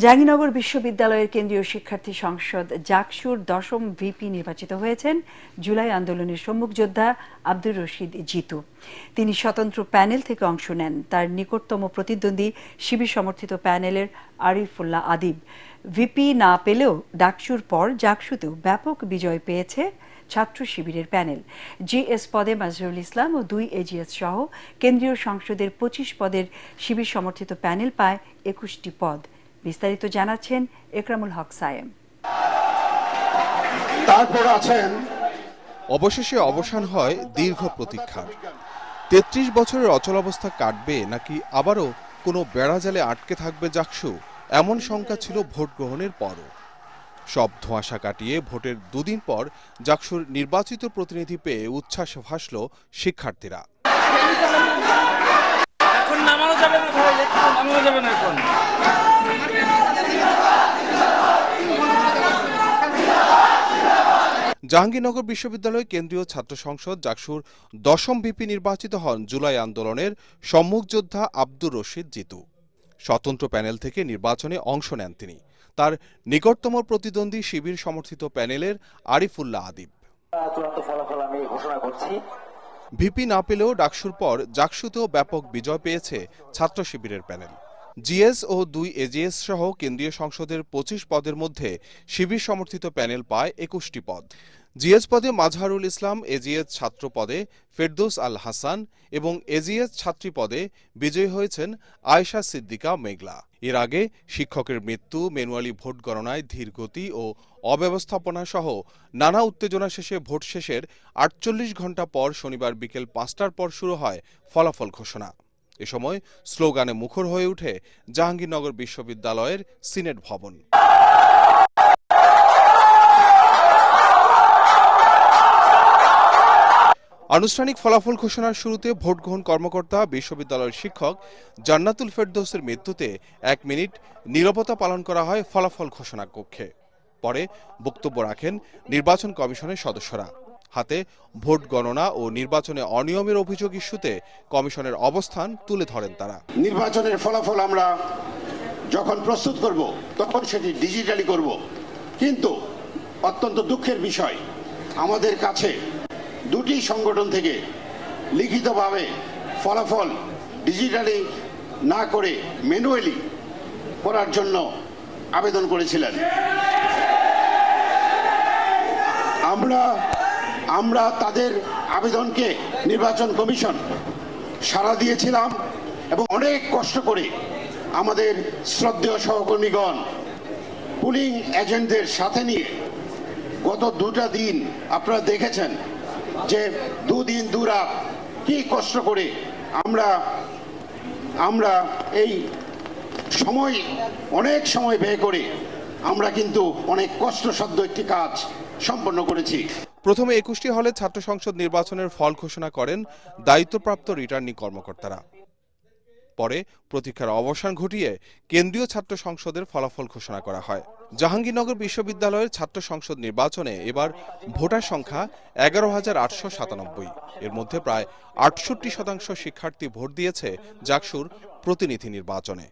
জাহাঙ্গীরনগর বিশ্ববিদ্যালয়ের কেন্দ্রীয় শিক্ষার্থী সংসদ জাকসুর ১০ম ভিপি নির্বাচিত হয়েছেন জুলাই আন্দোলনের সম্মুখ যোদ্ধা আব্দুর রশিদ জিতু। তিনি স্বতন্ত্র প্যানেল থেকে অংশ নেন। তার নিকটতম প্রতিদ্বন্দ্বী শিবির সমর্থিত প্যানেলের আরিফুল্লাহ আদিব। ভিপি না পেলেও ডাকসুর পর জাকসুতেও ব্যাপক বিজয় পেয়েছে ছাত্র শিবিরের প্যানেল। জিএস পদে মাজহারুল ইসলাম ও ২ এজিএস সহ কেন্দ্রীয় সংসদের ২৫ পদের শিবির সমর্থিত প্যানেল পায় ২১টি পদ। বিস্তারিত জানাচ্ছেন একরামুল হক সায়েম। তারপর আছেন অবশেষে অবসান হয় দীর্ঘ প্রতীক্ষার। ৩৩ বছরের অচলাবস্থা কাটবে নাকি আবারও কোনো বেড়াজালে আটকে থাকবে জাকসু, এমন শঙ্কা ছিল ভোট গ্রহণের পরও। সব ধোঁয়াশা কাটিয়ে ভোটের দুদিন পর জাকসুর নির্বাচিত প্রতিনিধি পেয়ে উচ্ছ্বাসে ভাসল শিক্ষার্থীরা। জাহাঙ্গীরনগর বিশ্ববিদ্যালয় কেন্দ্রীয় ছাত্র সংসদ জাকসুর ১০ম ভিপি নির্বাচিত হন জুলাই আন্দোলনের সম্মুখ যোদ্ধা আব্দুর রশিদ জিতু। স্বতন্ত্র প্যানেল থেকে নির্বাচনে অংশ নেন তিনি। তার নিকটতম প্রতিদ্বন্দ্বী শিবির সমর্থিত প্যানেলের আরিফুল্লাহ আদিব। ভিপি না পেলেও ডাকসুর পর জাকসুতেও ব্যাপক বিজয় পেয়েছে ছাত্র শিবিরের প্যানেল। জিএস ও ২ এজিএস সহ কেন্দ্রীয় সংসদের ২৫ পদের মধ্যে শিবির সমর্থিত প্যানেল পায় ২১টি পদ। জিএস পদে মাজহারুল ইসলাম, এজিএস ছাত্র পদে ফেরদৌস আল হাসান এবং এজিএস ছাত্রী পদে বিজয়ী হয়েছেন আয়েশা সিদ্দিকা মেঘলা। এর আগে শিক্ষকের মৃত্যু, ম্যানুয়ালি ভোট গণনায় ধীর গতি ও অব্যবস্থাপনা সহ নানা উত্তেজনা শেষে ভোট শেষের ৪৮ ঘণ্টা পর শনিবার বিকেল ৫টার পর শুরু হয় ফলাফল ঘোষণা। এ সময় স্লোগানে মুখর হয়ে ওঠে জাহাঙ্গীরনগর বিশ্ববিদ্যালয়ের সিনেট ভবন। আনুষ্ঠানিক ফলাফল ঘোষণার শুরুতে ভোট গ্রহণ কর্মকর্তা বিশ্ববিদ্যালয়ের শিক্ষক জান্নাতুল ফেরদৌসের মৃত্যুতে ১ মিনিট নীরবতা পালন করা হয় ফলাফল ঘোষণা কক্ষে। পরে বক্তব্য রাখেন নির্বাচন কমিশনের সদস্যরা। হাতে ভোট গণনা ও নির্বাচনে অনিয়মের অভিযোগ ইস্যুতে কমিশনের অবস্থান তুলে ধরেন তারা। নির্বাচনের ফলাফল আমরা যখন প্রস্তুত করব তখন সেটি ডিজিটালি করব, কিন্তু অত্যন্ত দুঃখের বিষয় আমাদের কাছে দুটি সংগঠন থেকে লিখিতভাবে ফলাফল ডিজিটালি না করে ম্যানুয়ালি করার জন্য আবেদন করেছিলেন। আমরা তাদের আবেদনকে নির্বাচন কমিশন সাড়া দিয়েছিলাম এবং অনেক কষ্ট করে আমাদের শ্রদ্ধেয় সহকর্মীগণ পুলিং এজেন্টদের সাথে নিয়ে গত 2টা দিন আপনারা দেখেছেন যে 2 দিন 2 রাত কি কষ্ট করে আমরা এই সময় অনেক সময় ব্যয় করে আমরা কিন্তু অনেক কষ্টসাধ্য একটি কাজ সম্পন্ন করেছি। প্রথমে ২১টি হলে ছাত্র সংসদ নির্বাচনের ফল ঘোষণা করেন দায়িত্বপ্রাপ্ত রিটার্নিং কর্মকর্তারা। পরে প্রতীক্ষার অবসান ঘটিয়ে কেন্দ্রীয় ছাত্র সংসদের ফলাফল ঘোষণা করা হয়। জাহাঙ্গীরনগর বিশ্ববিদ্যালয়ের ছাত্র সংসদ নির্বাচনে এবার ভোটার সংখ্যা ১১,৮৯৭। এর মধ্যে প্রায় ৬৮% শিক্ষার্থী ভোট দিয়েছে জাকসুর প্রতিনিধি নির্বাচনে।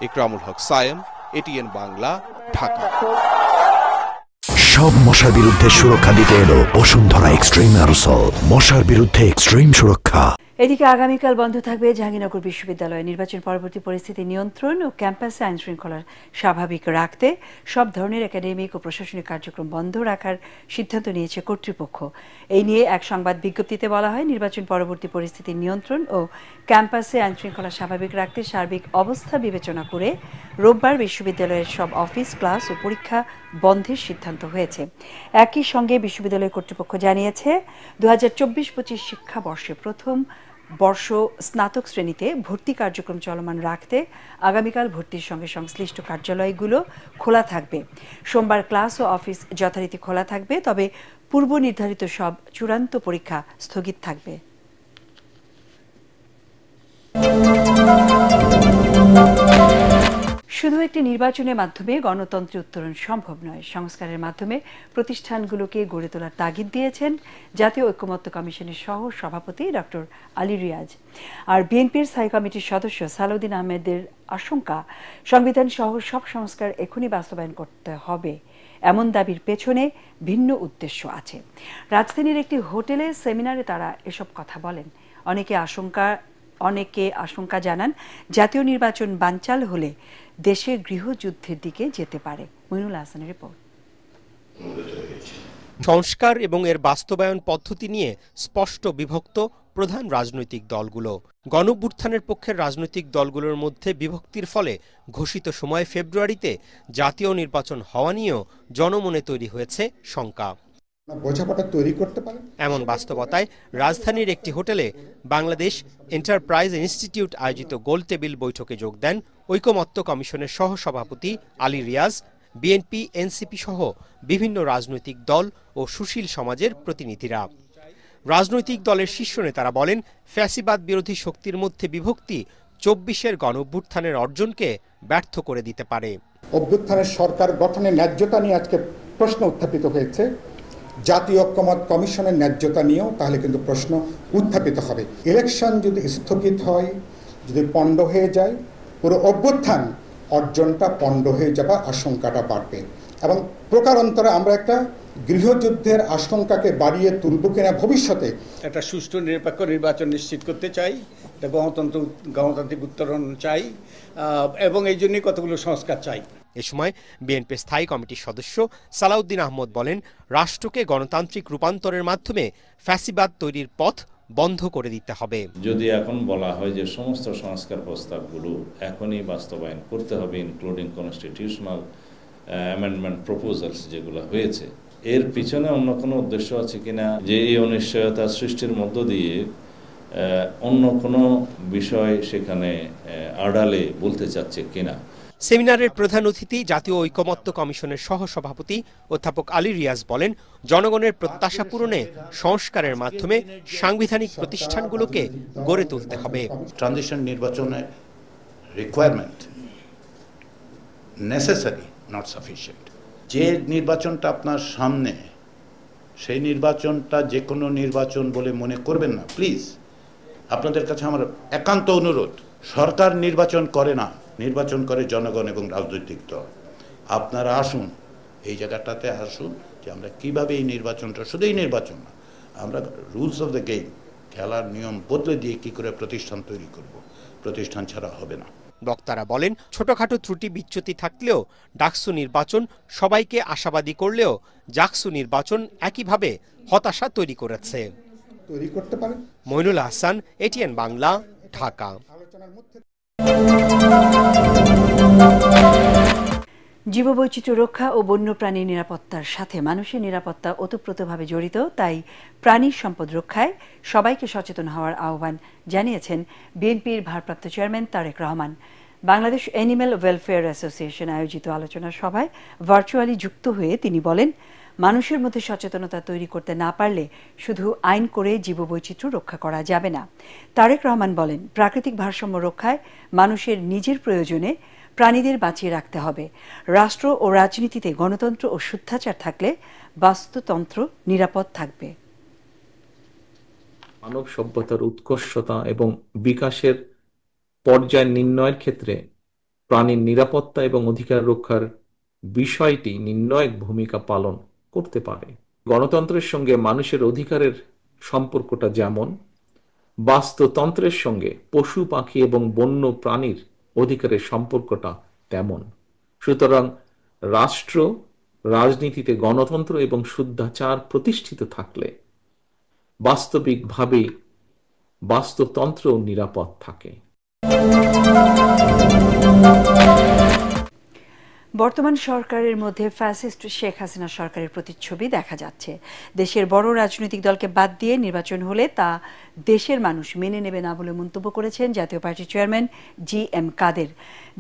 একরামুল হক সায়েম, এটিএন বাংলা, ঢাকা। সব মশার বিরুদ্ধে সুরক্ষা দিতে এলো বসুন্ধরা এক্সট্রিম অ্যারোসল, মশার বিরুদ্ধে এক্সট্রিম সুরক্ষা। এদিকে আগামীকাল বন্ধ থাকবে জাহাঙ্গীরনগর বিশ্ববিদ্যালয়ে। নির্বাচন পরবর্তী পরিস্থিতি নিয়ন্ত্রণ ও ক্যাম্পাসে আইন শৃঙ্খলা স্বাভাবিক রাখতে সব ধরনের একাডেমিক ও প্রশাসনিক কার্যক্রম বন্ধ রাখার সিদ্ধান্ত নিয়েছে কর্তৃপক্ষ। এই নিয়ে এক সংবাদ বিজ্ঞপ্তিতে বলা হয়, নির্বাচন পরবর্তী পরিস্থিতি নিয়ন্ত্রণ ও ক্যাম্পাসে আইন শৃঙ্খলা স্বাভাবিক রাখতে সার্বিক অবস্থা বিবেচনা করে রোববার বিশ্ববিদ্যালয়ের সব অফিস, ক্লাস ও পরীক্ষা বন্ধের সিদ্ধান্ত হয়েছে। একই সঙ্গে বিশ্ববিদ্যালয় কর্তৃপক্ষ জানিয়েছে ২০২৪-২৫ শিক্ষাবর্ষে প্রথম বর্ষ স্নাতক শ্রেণীতে ভর্তি কার্যক্রম চলমান রাখতে আগামীকাল ভর্তির সঙ্গে সংশ্লিষ্ট কার্যালয়গুলো খোলা থাকবে। সোমবার ক্লাস ও অফিস যথারীতি খোলা থাকবে, তবে পূর্ব নির্ধারিত সব চূড়ান্ত পরীক্ষা স্থগিত থাকবে। শুধু একটি নির্বাচনের মাধ্যমে গণতন্ত্রের উত্তরণ সম্ভব নয়, সংস্কারের মাধ্যমে প্রতিষ্ঠানগুলোকে গড়ে তোলার তাগিদ দিয়েছেন জাতীয় ঐকমত্য কমিশনের সহ সভাপতি ডক্টর আলী রিয়াজ। আর বিএনপির স্থায়ী কমিটির সদস্য সালাউদ্দিন আহমেদের আশঙ্কা, সংবিধান সহ সব সংস্কার এখনই বাস্তবায়ন করতে হবে এমন দাবির পেছনে ভিন্ন উদ্দেশ্য আছে। রাজধানীর একটি হোটেলে সেমিনারে তারা এসব কথা বলেন। অনেকে আশঙ্কা জানান জাতীয় নির্বাচন বানচাল হলে দেশে গৃহযুদ্ধের দিকে যেতে পারে। মইনুল হাসানের রিপোর্ট। সংস্কার এবং এর বাস্তবায়ন পদ্ধতি নিয়ে স্পষ্ট বিভক্ত প্রধান রাজনৈতিক দলগুলো। গণঅভ্যুত্থানের পক্ষের রাজনৈতিক দলগুলোর মধ্যে বিভক্তির ফলে ঘোষিত সময় ফেব্রুয়ারিতে জাতীয় নির্বাচন হওয়া নিয়েও জনমনে তৈরি হয়েছে শঙ্কা। বোঝাপড়া তৈরি করতে পারে এমন বাস্তবতায় রাজধানীর একটি হোটেলে বাংলাদেশ এন্টারপ্রাইজ ইনস্টিটিউট আয়োজিত গোল টেবিল বৈঠকে যোগ দেন ঐকমত্য কমিশনের সহসভাপতি আলী রিয়াজ, বিএনপি, এনসিপি সহ বিভিন্ন রাজনৈতিক দল ও সুশীল সমাজের প্রতিনিধিরা। রাজনৈতিক দলের শীর্ষ নেতারা বলেন, ফ্যাসিবাদ বিরোধী শক্তির মধ্যে বিভক্তি ২৪-এর গণঅভ্যুত্থানের অর্জনকে ব্যর্থ করে দিতে পারে। অভ্যুত্থানের সরকার গঠনের ন্যায্যতা নিয়ে আজকে প্রশ্ন উত্থাপিত হয়েছে, জাতীয় ঐকমত্য কমিশনের ন্যায্যতা নিয়েও তাহলে কিন্তু প্রশ্ন উত্থাপিত হবে। ইলেকশন যদি স্থগিত হয়, যদি পণ্ড হয়ে যায়, পুরো অভ্যুত্থান অর্জনটা পণ্ড হয়ে যাবার আশঙ্কাটা বাড়বে এবং প্রকারান্তরে আমরা একটা গৃহযুদ্ধের আশঙ্কাকে বাড়িয়ে তুলব কিনা ভবিষ্যতে। একটা সুষ্ঠু নিরপেক্ষ নির্বাচন নিশ্চিত করতে চাই, একটা গণতান্ত্রিক উত্তরণ চাই এবং এই জন্যই কতগুলো সংস্কার চাই। এ সময় বিএনপির স্থায়ী কমিটির সদস্য সালাউদ্দিন আহমদ বলেন, রাষ্ট্রকে গণতান্ত্রিক রূপান্তরের মাধ্যমে ফ্যাসিবাদ তৈরির পথ বন্ধ করে দিতে হবে। যদি এখন বলা হয় যে সমস্ত সংস্কার প্রস্তাবগুলো এখনই বাস্তবায়ন করতে হবে, ইনক্লুডিং কনস্টিটিউশনাল অ্যামেন্ডমেন্ট প্রপোজালস যেগুলো হয়েছে, এর পিছনে অন্য কোনো উদ্দেশ্য আছে কিনা, যে এই অনিশ্চয়তা সৃষ্টির মধ্য দিয়ে অন্য কোনো বিষয় সেখানে আড়ালে বলতে চাচ্ছে কিনা। সেমিনারের প্রধান অতিথি জাতীয় ঐকমত্য কমিশনের সহসভাপতি অধ্যাপক আলী রিয়াজ বলেন, জনগণের প্রত্যাশা পূরণে সংস্কারের মাধ্যমে সাংবিধানিক প্রতিষ্ঠানগুলোকে গড়ে তুলতে হবে। ট্রানজিশন নির্বাচনের রিকোয়ারমেন্ট নেসেসারি, নট সাফিসিয়েন্ট। যে নির্বাচনটা আপনার সামনে, সেই নির্বাচনটা যে কোনো নির্বাচন বলে মনে করবেন না প্লিজ। আপনাদের কাছে আমার একান্ত অনুরোধ, সরকার নির্বাচন করে না, নির্বাচন করে জনগণ এবং রাজনৈতিক দল। আপনারা আসুন, এই জায়গাটাতে আসুন যে আমরা কিভাবে এই নির্বাচনটা, শুধু এই নির্বাচন না, আমরা রুলস অফ দ্য গেম, খেলার নিয়ম বদলে দিয়ে কি করে প্রতিষ্ঠান তৈরি করব। প্রতিষ্ঠান ছাড়া হবে না। বক্তারা বলেন, ছোটখাটো ত্রুটি বিচ্যুতি থাকলেও ডাকসু নির্বাচন সবাইকে আশাবাদী করলেও জাকসু নির্বাচন একইভাবে হতাশা তৈরি করেছে। মইনুল হাসান, এটিএন বাংলা, ঢাকা। জীববৈচিত্র্য রক্ষা ও বন্যপ্রাণী নিরাপত্তার সাথে মানুষের নিরাপত্তা ওতপ্রোতভাবে জড়িত, তাই প্রাণী সম্পদ রক্ষায় সবাইকে সচেতন হওয়ার আহ্বান জানিয়েছেন বিএনপির ভারপ্রাপ্ত chairman Tarique Rahman. Bangladesh animal welfare association আয়োজিত আলোচনা সভায় ভার্চুয়ালি যুক্ত হয়ে তিনি বলেন, মানুষের মধ্যে সচেতনতা তৈরি করতে না পারলে শুধু আইন করে জীববৈচিত্র্য রক্ষা করা যাবে না। তারেক রহমান বলেন, প্রাকৃতিক ভারসাম্য রক্ষায় মানুষের নিজের প্রয়োজনে প্রাণীদের বাঁচিয়ে রাখতে হবে। রাষ্ট্র ও রাজনীতিতে গণতন্ত্র ও শুদ্ধাচার থাকলে বাস্তুতন্ত্র নিরাপদ থাকবে। মানব সভ্যতার উৎকর্ষতা এবং বিকাশের পর্যায় নির্ণয়ের ক্ষেত্রে প্রাণীর নিরাপত্তা এবং অধিকার রক্ষার বিষয়টি নির্ণায়ক ভূমিকা পালন করতে পারে। গণতন্ত্রের সঙ্গে মানুষের অধিকারের সম্পর্কটা যেমন, বাস্তুতন্ত্রের সঙ্গে পশু পাখি এবং বন্য প্রাণীর অধিকারের সম্পর্কটা তেমন। সুতরাং রাষ্ট্র রাজনীতিতে গণতন্ত্র এবং শুদ্ধাচার প্রতিষ্ঠিত থাকলে বাস্তবিকভাবে বাস্তুতন্ত্র নিরাপদ থাকে। বর্তমান সরকারের মধ্যে ফ্যাসিস্ট শেখ হাসিনা সরকারের প্রতিচ্ছবি দেখা যাচ্ছে। দেশের বড় রাজনৈতিক দলকে বাদ দিয়ে নির্বাচন হলে তা দেশের মানুষ মেনে নেবে না বলে মন্তব্য করেছেন জাতীয় পার্টির চেয়ারম্যান জি.এম. কাদের।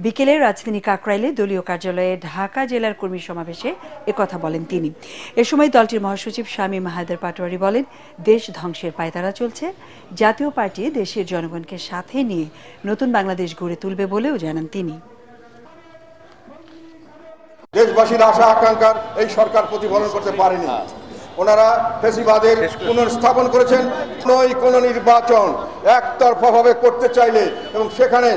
বিকেলে রাজধানী কাকরাইলে দলীয় কার্যালয়ে ঢাকা জেলার কর্মী সমাবেশে একথা বলেন তিনি। এ সময় দলটির মহাসচিব শামীম হায়দার পাটোয়ারি বলেন, দেশ ধ্বংসের পায়তারা চলছে। জাতীয় পার্টি দেশের জনগণকে সাথে নিয়ে নতুন বাংলাদেশ গড়ে তুলবে বলেও জানান তিনি। দেশবাসীর আশা আকাঙ্ক্ষার এই সরকার প্রতিফলন করতে পারেনি। ওনারা ফ্যাসিবাদের পুনর্স্থাপন করেছেন। কোনো নির্বাচন একতরফাভাবে করতে চাইলে এবং সেখানে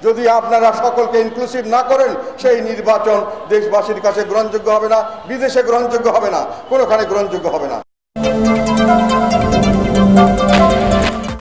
যদি আপনারা সকলকে ইনক্লুসিভ না করেন, সেই নির্বাচন দেশবাসীর কাছে গ্রহণযোগ্য হবে না, বিদেশে গ্রহণযোগ্য হবে না, কোনোখানে গ্রহণযোগ্য হবে না।